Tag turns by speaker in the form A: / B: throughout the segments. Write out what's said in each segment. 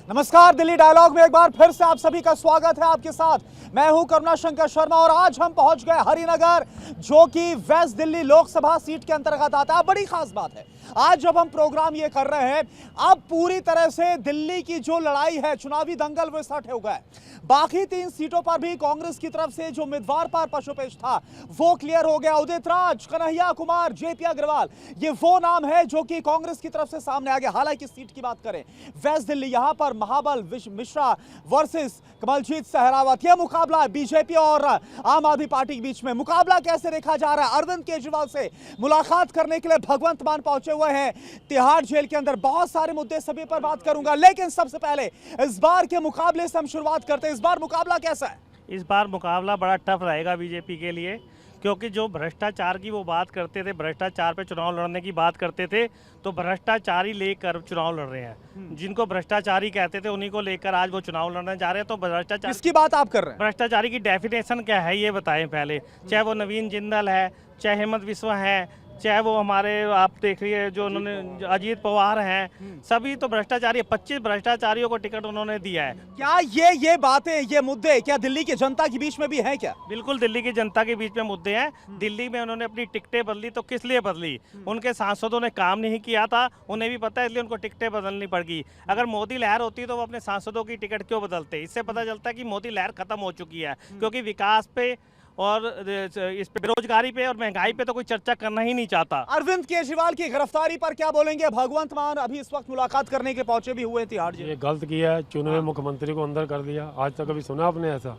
A: नमस्कार, दिल्ली डायलॉग में एक बार फिर से आप सभी का स्वागत है। आपके साथ मैं हूं करुणा शंकर शर्मा और आज हम पहुंच गए हरिनगर, जो कि वेस्ट दिल्ली लोकसभा सीट के अंतर्गत आता है। बड़ी खास बात है, आज जब हम प्रोग्राम ये कर रहे हैं, अब पूरी तरह से दिल्ली की जो लड़ाई है, चुनावी दंगल, वो सट हो गया। बाकी 3 सीटों पर भी कांग्रेस की तरफ से जो उम्मीदवार पर पशुपेश था वो क्लियर हो गया। उदित राज, कन्हैया कुमार, जेपी अग्रवाल, ये वो नाम है जो कि कांग्रेस की तरफ से सामने आ गया। हालांकि सीट की बात करें वेस्ट दिल्ली, यहां पर महाबल मिश्रा वर्सेस कमलजीत सहरावत, यह मुकाबला है बीजेपी और आम आदमी पार्टी के बीच में। मुकाबला कैसे देखा जा रहा है? अरविंद केजरीवाल से मुलाकात करने के लिए भगवंत मान पहुंचे हुए हैं तिहाड़ जेल के अंदर। बहुत सारे मुद्दे सभी पर बात करूंगा, लेकिन सबसे पहले इस बार के मुकाबले से हम शुरुआत करते हैं। इस बार मुकाबला कैसा है?
B: इस बार मुकाबला बड़ा टफ रहेगा बीजेपी के लिए, क्योंकि जो भ्रष्टाचार की वो बात करते थे, भ्रष्टाचार पे चुनाव लड़ने की बात करते थे, तो भ्रष्टाचारी लेकर चुनाव लड़ रहे हैं। जिनको भ्रष्टाचारी कहते थे उन्हीं को लेकर आज वो चुनाव लड़ने जा रहे हैं। तो भ्रष्टाचार,
A: किसकी बात आप कर रहे हैं?
B: भ्रष्टाचारी की डेफिनेशन क्या है ये बताएं पहले। चाहे वो नवीन जिंदल है, चाहे हेमंत बिस्वा है, चाहे वो हमारे आप देख रही जो उन्होंने अजीत पवार हैं, सभी तो भ्रष्टाचारी। 25 भ्रष्टाचारियों को टिकट उन्होंने दिया है।
A: क्या ये बातें, ये मुद्दे क्या दिल्ली की जनता के बीच में भी हैं क्या?
B: बिल्कुल दिल्ली की जनता के बीच में मुद्दे हैं। दिल्ली में उन्होंने अपनी टिकटें बदली, तो किस लिए बदली? उनके सांसदों ने काम नहीं किया था, उन्हें भी पता है, इसलिए उनको टिकटें बदलनी पड़गी। अगर मोदी लहर होती तो वो अपने सांसदों की टिकट क्यों बदलते? इससे पता चलता है कि मोदी लहर खत्म हो चुकी है, क्योंकि विकास पे और इस पे, बेरोजगारी पे और महंगाई पे तो कोई चर्चा करना ही नहीं चाहता।
A: अरविंद केजरीवाल की गिरफ्तारी पर क्या बोलेंगे? भगवंत मान अभी इस वक्त मुलाकात करने के पहुंचे भी हुए तिहाड़ जेल।
C: ये गलत किया है, चुने हुए मुख्यमंत्री को अंदर कर दिया। आज तक कभी सुना आपने ऐसा?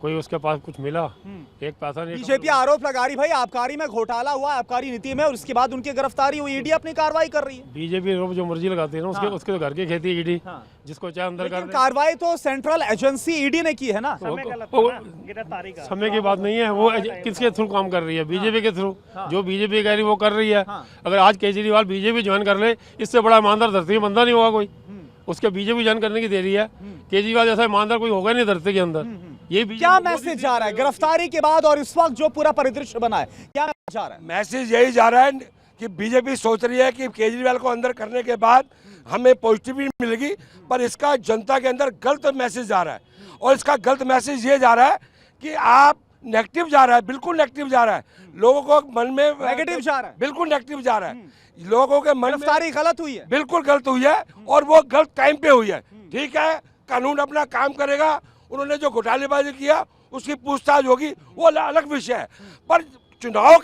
C: कोई उसके पास कुछ मिला? एक पैसा नहीं।
A: बीजेपी आरोप लगा रही भाई आबकारी में घोटाला हुआ, आबकारी नीति में, और उसके बाद उनकी गिरफ्तारी हुई। ईडी अपनी कार्रवाई कर रही है।
C: बीजेपी जो मर्जी लगाती है ना, उसके घर की खेती ईडी, जिसको चाहे अंदर कर दे।
A: कार्रवाई तो सेंट्रल एजेंसी ईडी ने की है ना।
B: गिरफ्तारी का
C: समय की बात नहीं है। वो किसके थ्रू काम कर रही है? बीजेपी के थ्रू। जो बीजेपी कह रही है वो कर रही है। अगर आज केजरीवाल बीजेपी ज्वाइन कर ले, इससे बड़ा ईमानदार धरती में बंदा नहीं होगा कोई। उसके बीजेपी ज्वाइन करने की देरी है। केजरीवाल जैसा ईमानदार कोई होगा नहीं धरती के अंदर। ये
A: क्या मैसेज जा रहा है गिरफ्तारी के बाद और इस वक्त जो पूरा परिदृश्य बना है, क्या मैसेज जा रहा है?
D: मैसेज यही जा रहा है कि बीजेपी सोच रही है कि केजरीवाल को अंदर करने के बाद हमें पॉजिटिविटी मिलेगी, पर इसका जनता के अंदर गलत मैसेज जा रहा है। और इसका गलत मैसेज ये जा रहा है कि आप नेगेटिव जा रहा है, बिल्कुल नेगेटिव जा रहा है। लोगों को मन में
A: नेगेटिव जा रहा है,
D: बिल्कुल नेगेटिव जा रहा है। लोगों के मन
A: गिरफ्तारी गलत हुई है,
D: बिल्कुल गलत हुई है, और वो गलत टाइम पे हुई है। ठीक है, कानून अपना काम करेगा। उन्होंने जो घोटालेबाजी किया उसकी पूछताछ होगी, वो अलग विषय है। पर चुनाव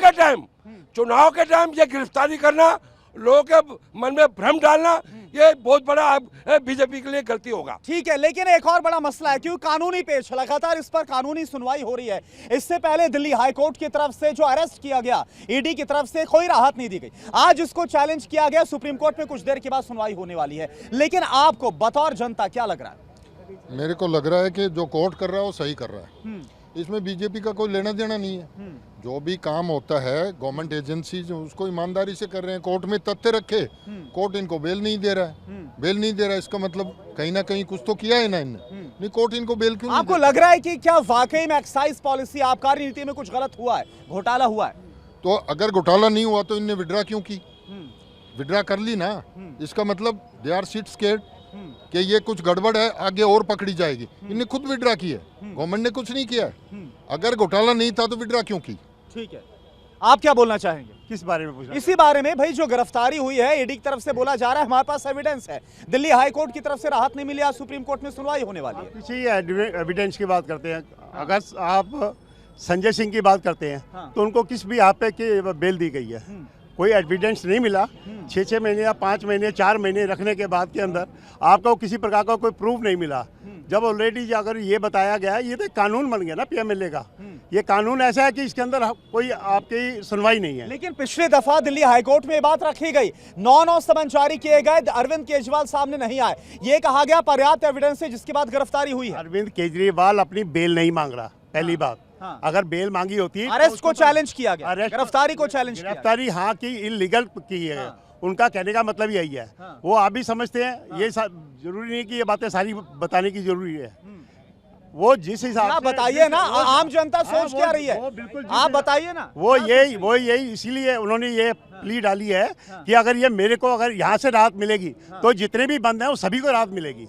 D: के टाइम ये गिरफ्तारी करना, लोगों के मन में भ्रम डालना, ये बहुत बड़ा बीजेपी के लिए गलती होगा।
A: ठीक है, लेकिन एक और बड़ा मसला है, क्योंकि कानूनी पेच लगातार इस पर कानूनी सुनवाई हो रही है। इससे पहले दिल्ली हाई कोर्ट की तरफ से जो अरेस्ट किया गया, ईडी की तरफ से कोई राहत नहीं दी गई। आज इसको चैलेंज किया गया, सुप्रीम कोर्ट में कुछ देर के बाद सुनवाई होने वाली है। लेकिन आपको बतौर जनता क्या लग रहा है?
E: मेरे को लग रहा है कि जो कोर्ट कर रहा है वो सही कर रहा है। इसमें बीजेपी का कोई लेना देना नहीं है। जो भी काम होता है गवर्नमेंट एजेंसी उसको ईमानदारी से कर रहे हैं। कोर्ट में तथ्य रखे, कोर्ट इनको बेल नहीं दे रहा है। बेल नहीं दे रहा है, इसका मतलब कहीं ना कहीं कुछ तो किया है ना इनने। नहीं, कोर्ट इनको बेल क्यों नहीं
A: आपको लग रहा है कि क्या वाकई में एक्साइज पॉलिसी, आबकारी नीति में कुछ गलत हुआ है, घोटाला हुआ है?
E: तो अगर घोटाला नहीं हुआ तो इनने विड्रा क्यों की? विड्रा कर ली ना, इसका मतलब दे आर सीट स्केर्ड कि ये कुछ गड़बड़ है, आगे और पकड़ी जाएगी। इनने खुद विड्रा की है, गवर्नमेंट ने कुछ नहीं किया है। अगर घोटाला नहीं था तो विड्रा क्यों की?
A: ठीक है, आप क्या बोलना चाहेंगे?
F: किस बारे में पूछना?
A: इसी बारे में भाई, जो गिरफ्तारी हुई है ईडी की तरफ से, बोला जा रहा है हमारे पास एविडेंस है, दिल्ली हाई कोर्ट की तरफ से राहत नहीं मिली, आज सुप्रीम कोर्ट में सुनवाई होने वाली है।
F: किसी एविडेंस की बात करते हैं। अगर आप संजय सिंह की बात करते हैं तो उनको किस भी आप पे की बेल दी गई है? कोई एविडेंस नहीं मिला। 6 महीने या 5 महीने 4 महीने रखने के बाद के अंदर आपको किसी प्रकार का कोई प्रूफ नहीं मिला। जब ऑलरेडी अगर ये बताया गया, ये तो कानून बन गया ना पीएमएलए का। ये कानून ऐसा है कि इसके अंदर कोई आपकी सुनवाई नहीं है।
A: लेकिन पिछली दफा दिल्ली हाईकोर्ट में ये बात रखी गई, 9 समन जारी किए गए, अरविंद केजरीवाल सामने नहीं आए, ये कहा गया पर्याप्त एविडेंस है, जिसके बाद गिरफ्तारी हुई है।
F: अरविंद केजरीवाल अपनी बेल नहीं मांग रहा, पहली बात। अगर बेल मांगी होती,
A: अरेस्ट को चैलेंज किया गया, गिरफ्तारी को चैलेंज किया।
F: गिरफ्तारी हाँ की इलीगल की है। उनका कहने का मतलब यही है। वो आप भी समझते हैं, ये जरूरी नहीं कि ये बातें सारी बताने की जरूरी है। वो जिस हिसाब से
A: बताइए ना, आम जनता सोच क्या रही है, आप बताइए ना।
F: वो यही इसीलिए उन्होंने ये प्ली डाली है कि अगर ये मेरे को अगर यहाँ से राहत मिलेगी तो जितने भी बंद हैं वो सभी को राहत मिलेगी।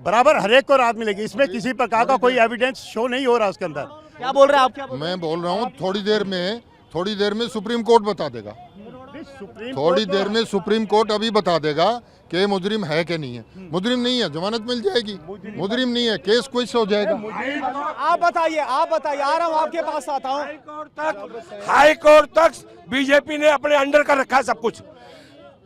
F: बराबर हर एक को राहत मिलेगी। इसमें किसी प्रकार का कोई एविडेंस शो नहीं हो रहा उसके अंदर।
A: क्या बोल रहे हैं आप? क्या
E: मैं बोल रहा हूँ थोड़ी देर में सुप्रीम कोर्ट बता देगा। थोड़ी देर में सुप्रीम कोर्ट अभी बता देगा कि मुजरिम है कि नहीं है। मुजरिम नहीं है, जमानत मिल जाएगी। मुजरिम नहीं है, केस क्विश हो जाएगा।
A: आप बताइए आ रहा हूँ आपके पास आता हूँ।
D: हाई कोर्ट तक बीजेपी ने अपने अंडर कर रखा है सब कुछ,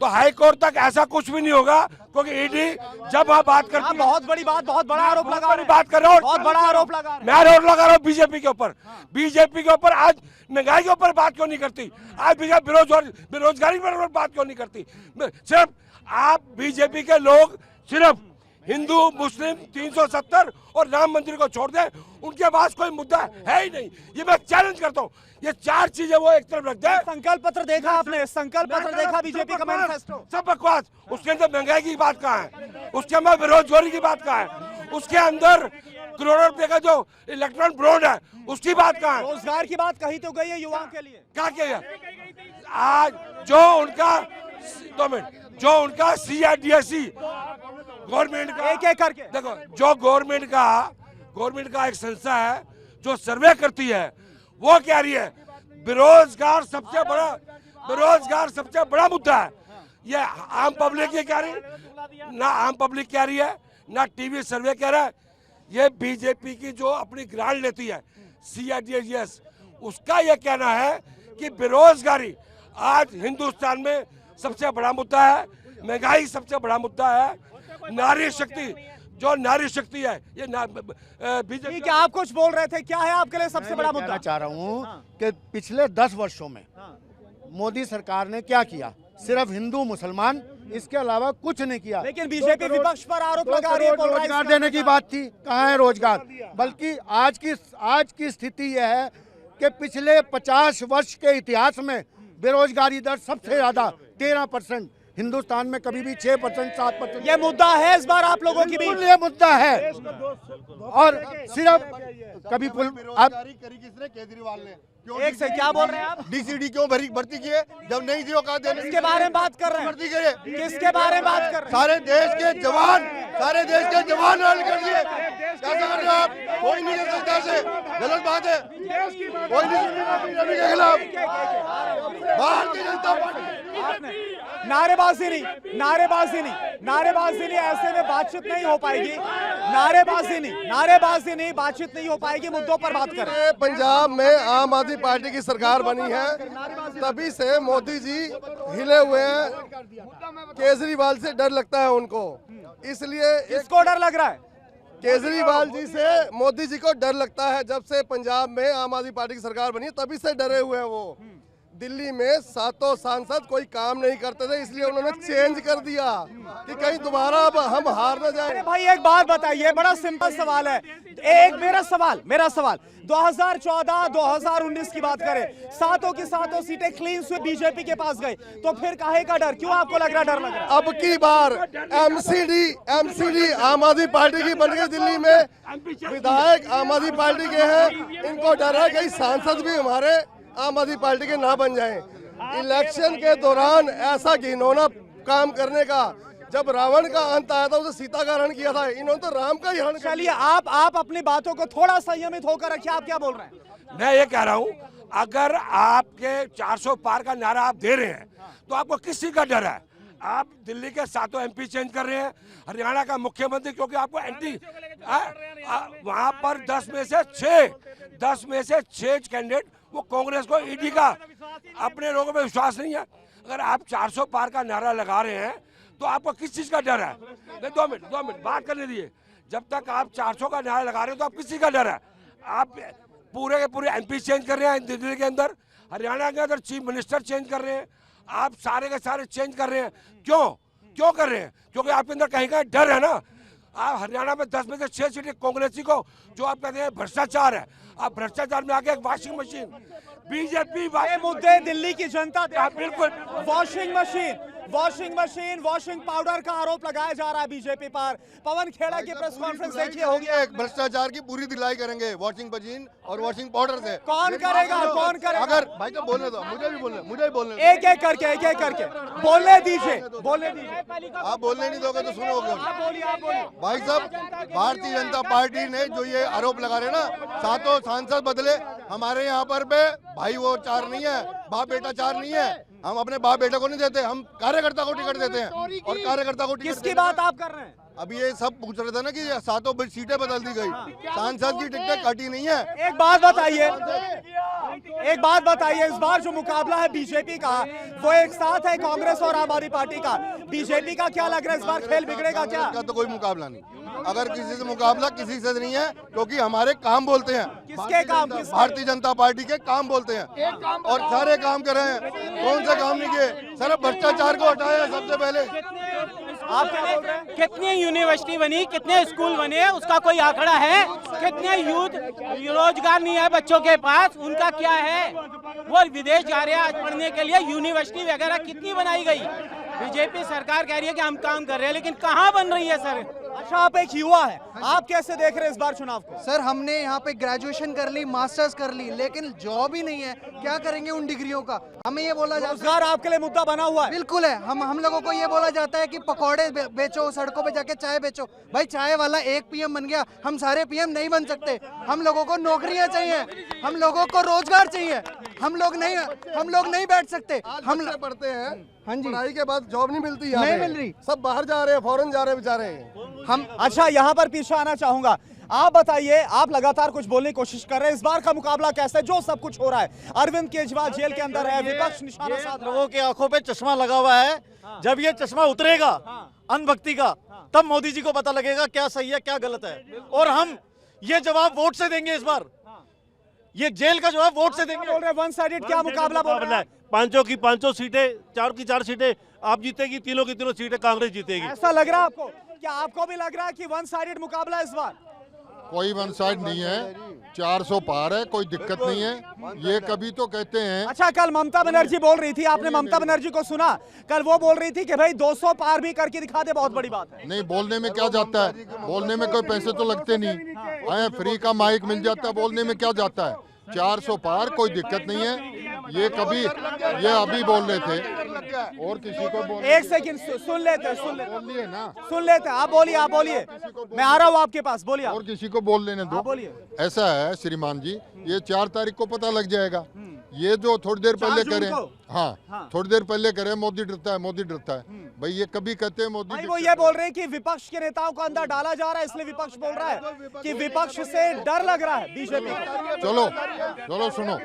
D: तो हाई कोर्ट तक ऐसा कुछ भी नहीं होगा, क्योंकि ईडी जब आप बात करती है,
A: बहुत बड़ी बात, बहुत बड़ा आरोप लगा रहे हैं।
D: बात कर रहा हूँ,
A: बहुत बड़ा आरोप लगा रहे हैं।
D: मैं आरोप लगा रहा हूँ बीजेपी के ऊपर। बीजेपी के ऊपर आज महंगाई के ऊपर बात क्यों नहीं करती? आज बेरोजगारी पर बात क्यों नहीं करती? सिर्फ आप बीजेपी के लोग सिर्फ हिंदू मुस्लिम 370 और राम मंदिर को छोड़ दें, उनके पास कोई मुद्दा है ही नहीं। ये मैं चैलेंज करता हूँ, ये चार चीजें वो एक तरफ रख दें।
A: संकल्प पत्र देखा आपने? संकल्प पत्र देखा बीजेपी का मैनिफेस्टो?
D: सब बकवास। उसके अंदर महंगाई की बात कहाँ है? उसके अंदर बेरोजगारी की बात कहाँ है? उसके अंदर करोड़ों रुपए का जो इलेक्ट्रॉनिक बोर्ड है उसकी बात कहाँ है?
A: रोजगार की बात कही तो गई है युवाओं के लिए।
D: क्या किया आज? जो उनका CIDSE गवर्नमेंट का
A: एक करके
D: देखो, जो गवर्नमेंट का एक संस्था है जो सर्वे करती है, वो कह रही है बेरोजगार सबसे बड़ा मुद्दा है। ये आम पब्लिक ये कह रही है, ना आम पब्लिक कह रही है, ना टीवी सर्वे कह रहा है। ये बीजेपी की जो अपनी ग्रांट लेती है CIDSE, उसका ये कहना है कि बेरोजगारी आज हिंदुस्तान में सबसे बड़ा मुद्दा है, महंगाई सबसे बड़ा मुद्दा है, नारी शक्ति है ये बीजेपी।
A: क्या आप कुछ बोल रहे थे? क्या है आपके लिए सबसे बड़ा मुद्दा?
G: चाह रहा हूँ कि पिछले 10 वर्षों में मोदी सरकार ने क्या किया? सिर्फ हिंदू मुसलमान, इसके अलावा कुछ नहीं किया।
A: लेकिन बीजेपी विपक्ष पर आरोप लगा रही है, बोल रहा है
G: रोजगार देने की बात थी, कहाँ है रोजगार? बल्कि आज की स्थिति यह है कि पिछले 50 वर्ष के इतिहास में बेरोजगारी दर सबसे ज्यादा 13%। हिंदुस्तान में कभी भी 6% 7%।
A: ये मुद्दा है इस बार आप लोगों की बीच?
G: ये मुद्दा है। और सिर्फ कभी
F: किसने? केजरीवाल ने।
A: एक से क्या बोल रहे हैं आप?
F: DCD क्यों भर्ती किए जब नहीं थी औकात देने?
A: किसके बारे में बात कर रहे हैं?
F: भर्ती करे।
A: किसके बारे में बात कर रहे हैं?
F: सारे देश के जवान रन कर दिए। कैसे कर रहे हो आप? कोई नहीं कर सकता ऐसे, गलत बात है। कोई नहीं बीजेपी के खिलाफ। भारतीय जनता पार्टी
A: नारेबाजी नहीं, ऐसे में बातचीत नहीं हो पाएगी। नारेबाजी नहीं, बातचीत नहीं हो पाएगी। मुद्दों पर बात करें।
H: पंजाब में आम आदमी पार्टी की सरकार बनी है, तभी से मोदी जी हिले हुए हैं। केजरीवाल से डर लगता है उनको, इसलिए
A: किसको डर लग रहा है?
H: केजरीवाल जी से मोदी जी को डर लगता है। जब से पंजाब में आम आदमी पार्टी की सरकार बनी है, तभी से डरे हुए हैं वो। दिल्ली में 7 सांसद कोई काम नहीं करते थे, इसलिए उन्होंने चेंज कर दिया कि कहीं दोबारा अब हम हार न जाए।
A: भाई एक बात बताइए, बड़ा सिंपल सवाल है। एक मेरा सवाल 2014-2019 की बात करें, सातों की सातों सीटें क्लीन स्वीप बीजेपी के पास गई, तो फिर काहे का डर? क्यों आपको लग रहा डर लग रहा?
H: अब की बार MCD आम आदमी पार्टी की बन गई। दिल्ली में विधायक आम आदमी पार्टी के हैं, इनको डर है कहीं सांसद भी हमारे आम आदमी पार्टी के ना बन जाएं। इलेक्शन के दौरान ऐसा घिनौना काम करने का, जब रावण का अंत आया था उसे सीता का हरण किया था, इन्होंने तो राम का ही हरण।
A: चलिए आप अपनी बातों को थोड़ा संयमित होकर रखिए। आप क्या बोल रहे हैं?
D: मैं ये कह रहा हूँ, अगर आपके 400 पार का नारा आप दे रहे हैं तो आपको किसी का डर है? आप दिल्ली के 7 MP चेंज कर रहे हैं, हरियाणा का मुख्यमंत्री, क्योंकि आपको एंटी वहां पर 10 में से 6 कैंडिडेट वो कांग्रेस को, ईडी का अपने लोगों में विश्वास नहीं है। अगर आप 400 पार का नारा लगा रहे हैं तो आपको किस चीज का डर है? 2 मिनट बात करने दिए। जब तक आप 400 का नारा लगा रहे हो तो आप किसी का डर है? आप पूरे के पूरे MP चेंज कर रहे हैं दिल्ली के अंदर, हरियाणा के अंदर चीफ मिनिस्टर चेंज कर रहे हैं, आप सारे के सारे चेंज कर रहे हैं। क्यों कर रहे हैं? क्योंकि आपके अंदर कहीं का डर है ना। आप हरियाणा में 10 में से 6 सीटें कांग्रेसी को, जो आप कहते हैं भ्रष्टाचार है, आप भ्रष्टाचार में आगे एक वॉशिंग मशीन बीजेपी
A: मुद्दे दिल्ली की जनता
D: बिल्कुल
A: washing machine washing machine, washing powder का आरोप लगाया जा रहा है बीजेपी पर। पवन खेड़ा की प्रेस कॉन्फ्रेंस देखिए होगी।
H: भ्रष्टाचार की पूरी दिलाई करेंगे वॉशिंग मशीन और वॉशिंग पाउडर से।
A: कौन करेगा, कौन करेगा?
H: अगर भाई तो बोलने दो, मुझे भी बोलने
A: एक एक करके बोलने दीजिए, बोलने दीजिए।
H: आप बोलने नहीं दोगे तो सुनोगे।
A: आप बोलिए।
H: भाई साहब, भारतीय जनता पार्टी ने जो ये आरोप लगा रहे ना, सातों सांसद बदले, हमारे यहाँ पर पे भाई वो चार नहीं है, बाप बेटा चार नहीं है। हम अपने बाप बेटे को नहीं देते, हम कार्यकर्ता को टिकट देते हैं और कार्यकर्ता को टिकट।
A: किसकी बात आप कर रहे हैं?
H: अभी ये सब पूछ रहे थे ना कि ये सातों सीटें बदल दी गई, सांसद की टिकटें कटी नहीं है।
A: एक बात बताइए, इस बार जो मुकाबला है बीजेपी का, वो एक साथ है कांग्रेस और आम आदमी पार्टी का। बीजेपी का क्या लग रहा है इस बार खेल बिगड़ेगा क्या?
H: का तो कोई मुकाबला नहीं, अगर किसी से मुकाबला किसी से नहीं है, क्योंकि हमारे काम बोलते हैं।
A: किसके काम?
H: भारतीय जनता पार्टी के काम बोलते हैं और सारे काम कर रहे हैं। कौन से काम नहीं किए? सिर्फ भ्रष्टाचार को हटाया सबसे पहले।
A: आप क्या बोल रहे हैं?
I: कितनी यूनिवर्सिटी बनी, कितने स्कूल बने, उसका कोई आंकड़ा है? कितने यूथ रोजगार नहीं है बच्चों के पास, उनका क्या है? वो विदेश जा रहे हैं आज पढ़ने के लिए। यूनिवर्सिटी वगैरह कितनी बनाई गई? बीजेपी सरकार कह रही है कि हम काम कर रहे हैं, लेकिन कहाँ बन रही है सर?
A: अच्छा, आप एक युवा है, आप कैसे देख रहे हैं इस बार चुनाव को?
J: सर, हमने यहाँ पे ग्रेजुएशन कर ली, मास्टर्स कर ली, लेकिन जॉब ही नहीं है। क्या करेंगे उन डिग्रियों का? हमें ये बोला जाता है,
A: रोजगार आपके लिए मुद्दा बना हुआ है।
J: बिल्कुल है। हम लोगों को ये बोला जाता है कि पकौड़े बेचो, सड़कों पे जाके चाय बेचो। भाई चाय वाला एक पीएम बन गया, हम सारे पीएम नहीं बन सकते। हम लोगों को नौकरियां चाहिए, हम लोगों को रोजगार चाहिए। हम लोग नहीं बैठ सकते। हम
H: पढ़ते हैं,
J: हाँ जी,
H: पढ़ाई के बाद जॉब नहीं मिलती,
J: नहीं मिल रही,
H: सब बाहर जा रहे हैं, फॉरेन जा रहे हैं बेचारे।
A: हम अच्छा यहाँ पर पीछे आना चाहूंगा। आप बताइए, आप लगातार कुछ बोलने की कोशिश कर रहे हैं, इस बार का मुकाबला कैसा है? जो सब कुछ हो रहा है, अरविंद केजरीवाल जेल के अंदर है, विपक्ष निशाना साध रहा है।
K: लोगों के आंखों पे चश्मा लगा हुआ है। जब ये चश्मा उतरेगा अनभक्ति का, तब मोदी जी को पता लगेगा क्या सही है क्या गलत है। और हम ये जवाब वोट से देंगे। इस बार ये जेल का जवाब वोट से देंगे।
A: बोल रहे वन साइडेड क्या मुकाबला बोल रहे हैं?
K: पांचों की पांचों सीटें, चार की चार सीटें आप जीतेगी, तीनों की तीनों सीटें कांग्रेस जीतेगी।
A: ऐसा लग रहा है आपको? क्या आपको भी लग रहा है कि वन साइडेड मुकाबला इस बार?
E: कोई वन साइड नहीं है, 400 पार है, कोई दिक्कत नहीं है। ये कभी तो कहते हैं।
A: अच्छा, कल ममता बनर्जी बोल रही थी, आपने ममता बनर्जी को सुना? कल वो बोल रही थी कि भाई 200 पार भी करके दिखा दे, बहुत बड़ी बात है।
E: नहीं, बोलने में क्या जाता है? बोलने में कोई पैसे तो लगते नहीं, फ्री का माइक मिल जाता है, बोलने में क्या जाता है? 400 पार कोई दिक्कत नहीं है। ये अभी बोल रहे थे और किसी को बोल।
A: एक सेकंड सुन लेते आप बोलिए। मैं आ रहा हूँ आपके पास, बोलिए।
E: और किसी को बोल लेने दो।
A: बोलिए।
E: ऐसा है श्रीमान जी, ये 4 तारीख को पता लग जाएगा। ये जो थोड़ी देर पहले करें, हाँ, थोड़ी देर पहले करें मोदी डरता है। भाई ये कभी कहते हैं मोदी
A: भाई, वो ये बोल रहे हैं कि विपक्ष के नेताओं को अंदर डाला जा रहा है, इसलिए विपक्ष बोल रहा है कि विपक्ष से डर लग रहा है बीजेपी।
E: चलो सुनो,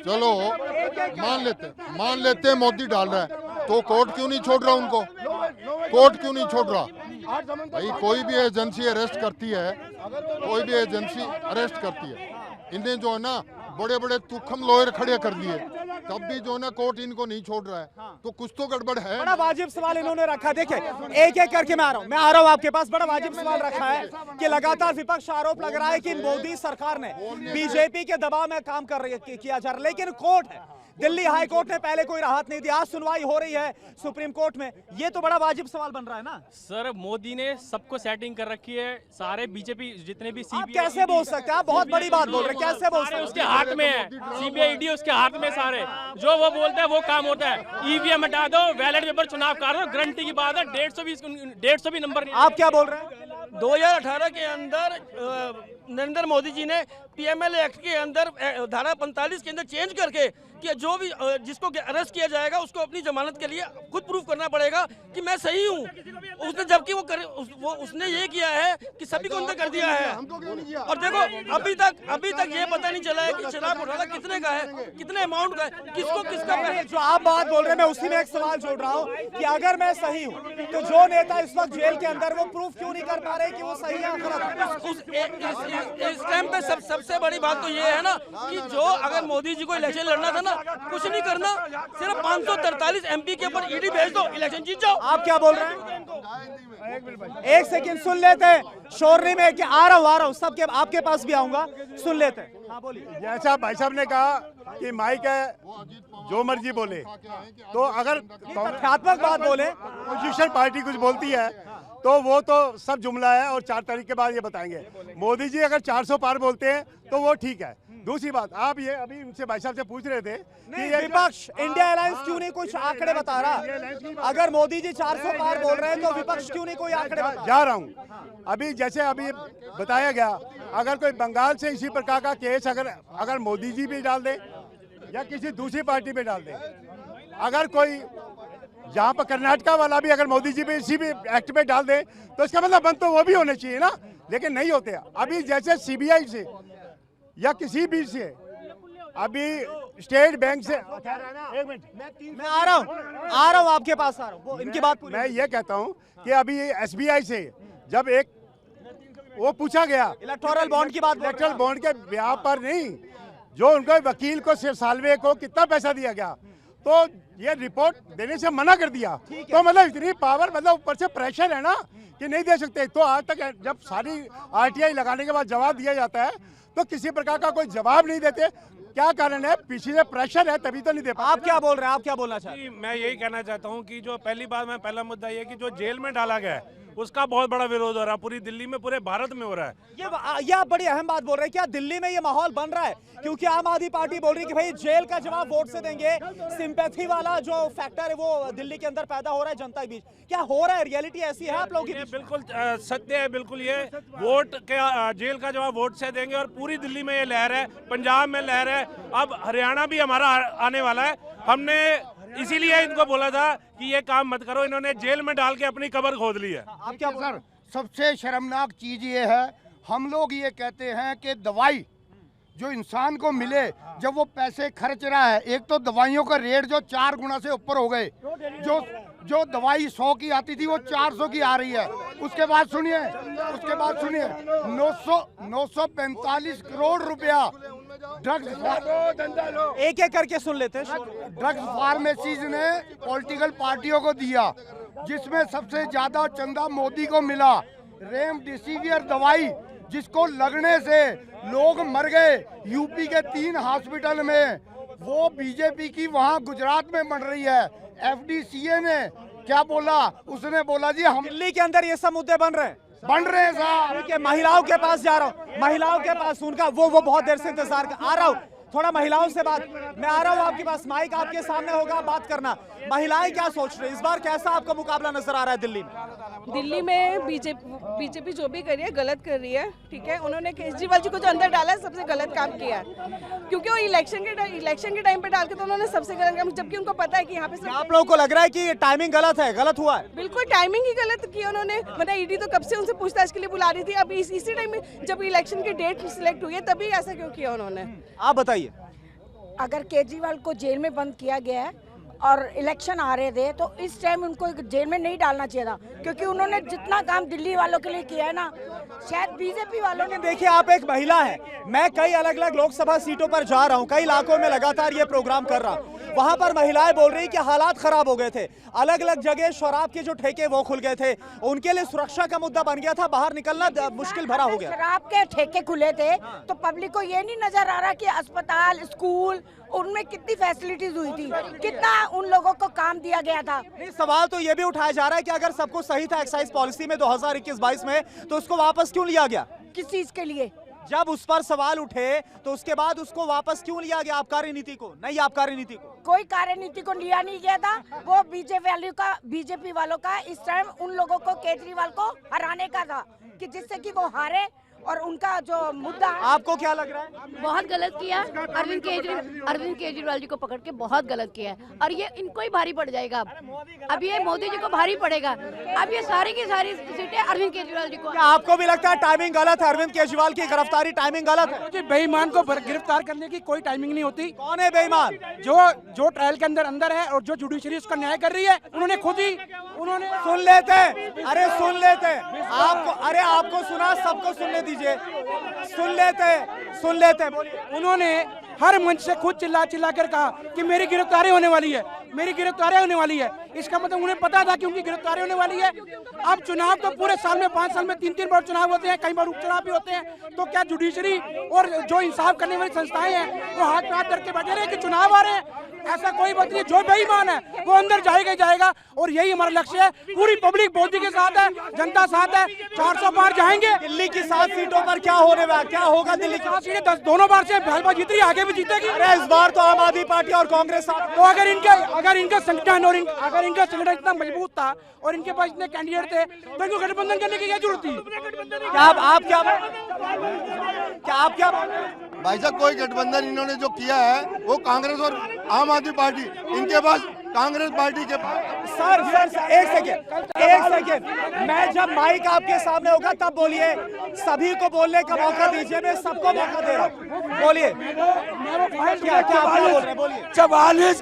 E: चलो मान लेते हैं मोदी डाल रहा है, तो कोर्ट क्यों नहीं छोड़ रहा उनको? कोर्ट क्यों नहीं छोड़ रहा? भाई कोई भी एजेंसी अरेस्ट करती है, इन्हें जो है ना बड़े बड़े तुखम लॉयर खड़े कर दिए, तब भी जो है ना कोर्ट इनको नहीं छोड़ रहा है, तो कुछ तो गड़बड़ है।
A: बड़ा वाजिब सवाल इन्होंने रखा। देखिए, एक एक करके मैं आ रहा हूँ आपके पास। बड़ा वाजिब सवाल रखा है कि लगातार विपक्ष आरोप लग रहा है कि मोदी सरकार ने बीजेपी के दबाव में काम कर रही है, किया जा रहा है, लेकिन कोर्ट है, दिल्ली हाई कोर्ट ने पहले कोई राहत नहीं दी। आज सुनवाई हो रही है सुप्रीम कोर्ट में। ये तो बड़ा वाजिब सवाल बन रहा है ना
I: सर। मोदी ने सबको सेटिंग कर रखी है, सारे बीजेपी जितने भी
A: आप कैसे बोल सकते हैं? आप बहुत बड़ी बात बोल रहे हैं, कैसे बोल सकते हैं?
I: उसके हाथ में है, सीबीआई ईडी उसके हाथ में, सारे जो वो बोलता है वो काम होता है। ईवीएम हटा दो, बैलेट पेपर चुनाव कर दो, गारंटी की बात है। 150 भी नंबर नहीं।
A: आप क्या बोल रहे हैं?
L: 2018 के अंदर नरेंद्र मोदी जी ने पीएमएलए एक्ट के अंदर धारा 45 के अंदर चेंज करके कि जो भी जिसको अरेस्ट किया जाएगा उसको अपनी जमानत के लिए खुद प्रूफ करना पड़ेगा कि मैं सही हूँ। उसने जबकि उसने ये किया है कि सभी को अंदर कर दिया है। और देखो अभी तक ये पता नहीं चला है कि शराब घोटाला कितने का है, कितने अमाउंट का है, किसको किसका।
A: जो आप बात बोल रहे हैं, मैं उसी में एक सवाल जोड़ रहा हूँ कि अगर मैं सही हूँ तो जो नेता इस वक्त जेल के अंदर वो प्रूफ क्यों नहीं कर पा रहे रहे हैं कि वो सही है गलत?
L: इस टाइम पे सबसे बड़ी बात तो ये है ना कि जो अगर मोदी जी को इलेक्शन लड़ना था ना, कुछ नहीं करना, सिर्फ 543 MP के ऊपर ईडी भेज दो, इलेक्शन जीत जाओ।
A: आप क्या बोल रहे हैं? एक सेकंड सुन लेते हैं शोरनी में कि आ रहा हूं सबके आपके पास भी आऊंगा, सुन लेते हैं। हाँ बोलिए।
F: जैसा भाई साहब ने कहा कि माइक है, जो मर्जी बोले, तो अगर
A: तथ्यात्मक बात बोले,
F: अपोजिशन पार्टी कुछ बोलती है तो वो तो सब जुमला है और 4 तारीख के बाद ये बताएंगे। मोदी जी अगर 400 पार बोलते हैं तो वो ठीक है। दूसरी बात, आप ये अभी उनसे भाई साहब से पूछ रहे थे कि ये
A: विपक्ष इंडिया अलायंस क्यों नहीं कुछ आंकड़े बता रहा? अगर मोदी जी 400 पार बोल रहे हैं तो विपक्ष क्यों नहीं कोई आंकड़े बता?
F: जा रहा हूँ अभी, जैसे अभी बताया गया, अगर कोई बंगाल से इसी प्रकार का केस अगर मोदी जी भी डाल दे या किसी दूसरी पार्टी पे डाल दे, अगर कोई यहाँ पर कर्नाटका वाला भी अगर मोदी जी भी इसी भी एक्ट में डाल दे, तो इसका मतलब बंद तो वो भी होने चाहिए ना, लेकिन नहीं होते। अभी जैसे CBI से या किसी भी से, अभी स्टेट बैंक से, एक मिनट
A: मैं आ रहा हूँ आपके पास आ रहा हूँ, इनकी बात
F: मैं ये कहता हूँ कि अभी SBI से जब एक वो पूछा गया
A: इलेक्टोरल बॉन्ड की बात,
F: इलेक्टोरल बॉन्ड के ब्याह पर नहीं, जो उनको वकील को सिर्फ सालवे को कितना पैसा दिया गया, तो ये रिपोर्ट देने से मना कर दिया। तो मतलब इतनी पावर, मतलब ऊपर से प्रेशर है ना कि नहीं दे सकते। तो आज तक जब सारी RTI लगाने के बाद जवाब दिया जाता है तो किसी प्रकार का कोई जवाब नहीं देते। क्या कारण है? पीछे से प्रेशर है, तभी तो नहीं दे पाते।
A: आप क्या बोल रहे हैं? आप क्या बोलना चाहते हैं?
C: मैं यही कहना चाहता हूँ कि जो पहला मुद्दा ये कि जो जेल में डाला गया है उसका बहुत बड़ा विरोध हो रहा है, पूरी दिल्ली में, पूरे भारत में हो रहा है।
A: ये आप बड़ी अहम बात बोल रहे हैं। क्या दिल्ली में ये माहौल बन रहा है? क्योंकि आम आदमी पार्टी बोल रही है कि भाई जेल का जवाब वोट से देंगे। सिंपैथी वाला जो फैक्टर है वो दिल्ली के अंदर पैदा हो रहा है जनता के बीच। क्या हो रहा है? रियलिटी ऐसी है आप लोगों की?
C: बिल्कुल सत्य है, बिल्कुल। ये वोट के जेल का जवाब वोट से देंगे और पूरी दिल्ली में ये लहर है, पंजाब में लहर है, अब हरियाणा भी हमारा आने वाला है। हमने इसीलिए इनको बोला था कि ये काम मत करो, इन्होंने जेल में डाल के अपनी कब्र खोद ली है।
G: आप क्या सर, सबसे शर्मनाक चीज ये है, हम लोग ये कहते हैं कि दवाई जो इंसान को मिले, जब वो पैसे खर्च रहा है, एक तो दवाइयों का रेट जो 4 गुना से ऊपर हो गए, जो दवाई 100 की आती थी वो 400 की आ रही है। उसके बाद सुनिए 945 करोड़ रुपया ड्रग्स,
A: एक एक करके सुन लेते हैं।
G: ड्रग्स फार्मेसीज ने पॉलिटिकल पार्टियों को दिया, जिसमें सबसे ज्यादा चंदा मोदी को मिला। रेमडेसिविर दवाई जिसको लगने से लोग मर गए यूपी के 3 हॉस्पिटल में, वो बीजेपी की वहां गुजरात में बन रही है। FDCA ने क्या बोला? उसने बोला जी हम
A: दिल्ली के अंदर ये सब मुद्दे बन रहे हैं
G: साहब।
A: कि महिलाओं के पास जा रहा हूँ, महिलाओं के पास उनका वो बहुत देर से इंतजार कर आ रहा हूँ। थोड़ा महिलाओं से बात, मैं आ रहा हूँ आपके पास, माइक आपके सामने होगा, बात करना। महिलाएं क्या सोच रही है इस बार? कैसा आपका मुकाबला नजर आ रहा है दिल्ली में?
M: दिल्ली में बीजेपी जो भी कर रही है गलत कर रही है, ठीक है। उन्होंने केजरीवाल जी को जो अंदर डाला है सबसे गलत काम किया है, क्योंकि वो इलेक्शन के टाइम पे डाल के तो उन्होंने सबसे गलत काम, जबकि उनको पता है कि यहाँ पे
A: आप लोगों को लग रहा है कि टाइमिंग गलत है, गलत हुआ है?
M: बिल्कुल टाइमिंग ही गलत किया उन्होंने। मतलब ईडी तो कब से उनसे पूछताछ के लिए बुला रही थी, अब इसी टाइम में जब इलेक्शन की डेट सिलेक्ट हुई है तभी ऐसा क्यों किया उन्होंने?
A: आप बताइए।
N: अगर केजरीवाल को जेल में बंद किया गया है और इलेक्शन आ रहे थे तो इस टाइम उनको जेल में नहीं डालना चाहिए था, क्योंकि उन्होंने जितना काम दिल्ली वालों के लिए किया है ना, शायद बीजेपी वालों ने।
A: देखिए आप एक महिला है, मैं कई अलग अलग लोकसभा सीटों पर जा रहा हूं, कई इलाकों में लगातार ये प्रोग्राम कर रहा हूं। वहां पर महिलाएं बोल रही कि हालात खराब हो गए थे, अलग अलग जगह शराब के जो ठेके वो खुल गए थे, उनके लिए सुरक्षा का मुद्दा बन गया था, बाहर निकलना मुश्किल भरा हो गया।
N: शराब के ठेके खुले थे तो पब्लिक को ये नहीं नजर आ रहा कि अस्पताल, स्कूल, उनमें कितनी फैसिलिटीज हुई थी, कितना उन लोगों को काम दिया गया था।
A: नहीं, सवाल तो ये भी उठाया जा रहा है कि अगर सब कुछ सही था एक्साइज पॉलिसी में 2021-22 में, तो उसको वापस क्यों लिया गया?
N: किस चीज के लिए?
A: जब उस पर सवाल उठे तो उसके बाद उसको वापस क्यों लिया गया? आबकारी नीति को, नई आबकारी नीति को।
N: कोई कार्यनीति को लिया नहीं गया था, वो बीजेपी वालों का इस टाइम उन लोगों को, केजरीवाल को हराने का था, कि जिससे कि वो हारे और उनका जो मुद्दा है।
A: आपको क्या लग रहा है?
O: बहुत गलत किया अरविंद केजरीवाल जी को पकड़ के, बहुत गलत किया है और ये इनको ही भारी पड़ जाएगा। अब ये मोदी जी को भारी पड़ेगा। अब ये सारी की सारी सीटें अरविंद केजरीवाल जी को।
A: क्या आपको भी लगता है टाइमिंग गलत है? अरविंद केजरीवाल की गिरफ्तारी टाइमिंग गलत है?
P: बेईमान को गिरफ्तार करने की कोई टाइमिंग नहीं होती।
A: कौन है बेईमान?
P: जो ट्रायल के अंदर है और जो जुडिशरी उसका न्याय कर रही है, उन्होंने
A: सुन लेते, अरे सुन लेते, आपको, अरे आपको सुना, सबको सुनने दीजिए, सुन लेते, बोलिए।
P: उन्होंने हर मंच से खुद चिल्ला कर कहा कि मेरी गिरफ्तारी होने वाली है, मेरी गिरफ्तारी होने वाली है। इसका मतलब उन्हें पता था कि उनकी गिरफ्तारी होने वाली है। अब चुनाव तो पूरे साल में 5 साल में 3 बार चुनाव होते हैं, कई बार उपचुनाव भी होते हैं, तो क्या जुडिशरी और जो इंसाफ करने वाली संस्थाएं हैं वो हाथ में हाथ करके बैठे रहे कि चुनाव आ रहे हैं? ऐसा कोई बात नहीं। जो बेईमान है वो अंदर जाएगा ही जाएगा, और यही हमारा लक्ष्य है। पूरी पब्लिक मोदी के साथ है, जनता साथ है, 400 पार जाएंगे।
A: दिल्ली की 7 सीटों पर क्या होने वाला, क्या होगा? दिल्ली की
P: 7 सीटें 10 दोनों बार से भाजपा जीत रही है, आगे भी जीतेगी।
A: अरे इस बार तो आम आदमी पार्टी और कांग्रेस साथ।
P: तो अगर इनका संगठन और अगर इनका संगठन इतना मजबूत था और इनके पास इतने कैंडिडेट थे तो इनको गठबंधन करने की क्या जरूरत थी?
A: क्या आप क्या
H: भाई साहब, कोई गठबंधन इन्होंने जो किया है वो कांग्रेस और आम आदमी पार्टी, इनके पास कांग्रेस पार्टी के पास।
A: सर एक सेकेंड, मैं जब माइक आपके सामने होगा तब बोलिए, सभी को बोलने का मौका दीजिए, मैं सबको मौका दे रहा हूँ, बोलिए। क्या बोल रहे हैं, बोलिए।
D: 44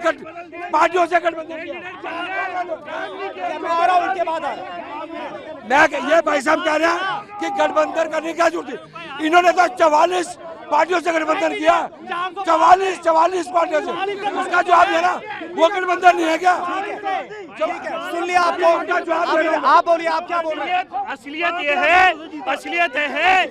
D: पार्टियों से गठबंधन
A: मैं आ रहा हूँ, उनके बाद आ रहा हूँ।
D: ये भाई साहब कह रहे हैं कि गठबंधन करने की क्या जरूरत है? इन्होंने तो 44 पार्टियों से गठबंधन किया, 44 पार्टियों से। उसका जवाब देना, वो गठबंधन नहीं है क्या?
A: ठीक है, सुन लिया आपको, आप बोलिए, आप क्या बोल रहे हैं?
B: असलियत है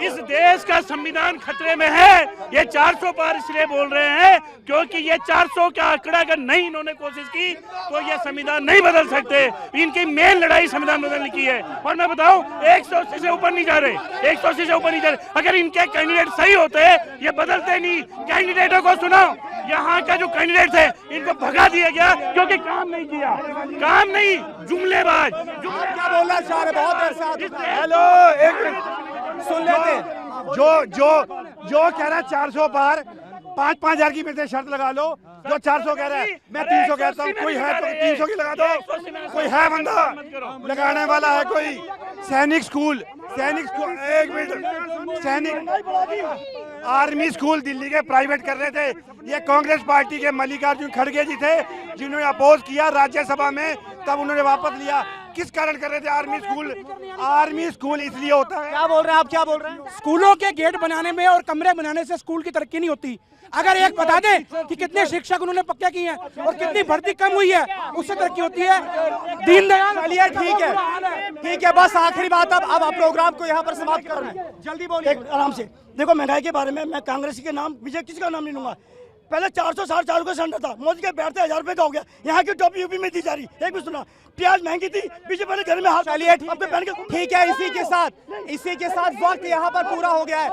B: इस देश का संविधान खतरे में है। ये 400 पार इसलिए बोल रहे हैं क्योंकि ये 400 का आंकड़ा अगर नहीं इन्होंने कोशिश की तो ये संविधान नहीं बदल सकते। इनकी मेन लड़ाई संविधान बदलने की है। और मैं बताऊं, 180 से ऊपर नहीं जा रहे, 180 से ऊपर नहीं जा रहे। अगर इनके कैंडिडेट सही होते ये बदलते नहीं। कैंडिडेटों को सुनाओ, यहाँ का जो कैंडिडेट थे इनको भगा दिया गया क्योंकि काम नहीं किया, काम नहीं, जुमलेबाज।
A: क्या बोलना चाह रहे? बहुत देर से
P: हेलो, एक मिनट
A: सुन लेते।
P: जो कह रहा है 400 पार, 5-5 हजार की मेरे से शर्त लगा लो। जो 400 कह रहा है मैं 300 कहता हूँ। कोई है तो 300 की लगा दो। कोई है बंदा लगाने वाला है? कोई सैनिक स्कूल, एक मिनट, सैनिक आर्मी स्कूल दिल्ली के प्राइवेट कर रहे थे। ये कांग्रेस पार्टी के मल्लिकार्जुन खड़गे जी थे जिन्होंने अपोज किया राज्यसभा में, तब उन्होंने वापस लिया। किस कारण कर रहे थे आर्मी स्कूल? आर्मी स्कूल इसलिए होता है।
A: क्या बोल रहे हैं आप, क्या बोल रहे हैं?
P: स्कूलों के गेट बनाने में और कमरे बनाने से स्कूल की तरक्की नहीं होती। अगर एक बता दें कि कितने शिक्षक उन्होंने पक्के किए हैं और कितनी भर्ती कम हुई है, उससे तरक्की होती है। दीनदयाल,
A: चलिए ठीक है, बस आखिरी बात। अब प्रोग्राम को यहाँ पर समाप्त कर रहे हैं, जल्दी बोलिए।
K: आराम से देखो, महंगाई के बारे में मैं कांग्रेस के नाम, विजय किसी का नाम नहीं लूंगा। पहले 460 का सिलेंडर था, मोदी के बैठते 1000 रुपए का हो गया। यहाँ की टॉप यूपी में दी जा रही, एक भी सुना। प्याज महंगी थी, पीछे पहले घर में हाथ।
A: चलिए ठीक है, इसी के साथ वक्त यहाँ पर पूरा हो गया है।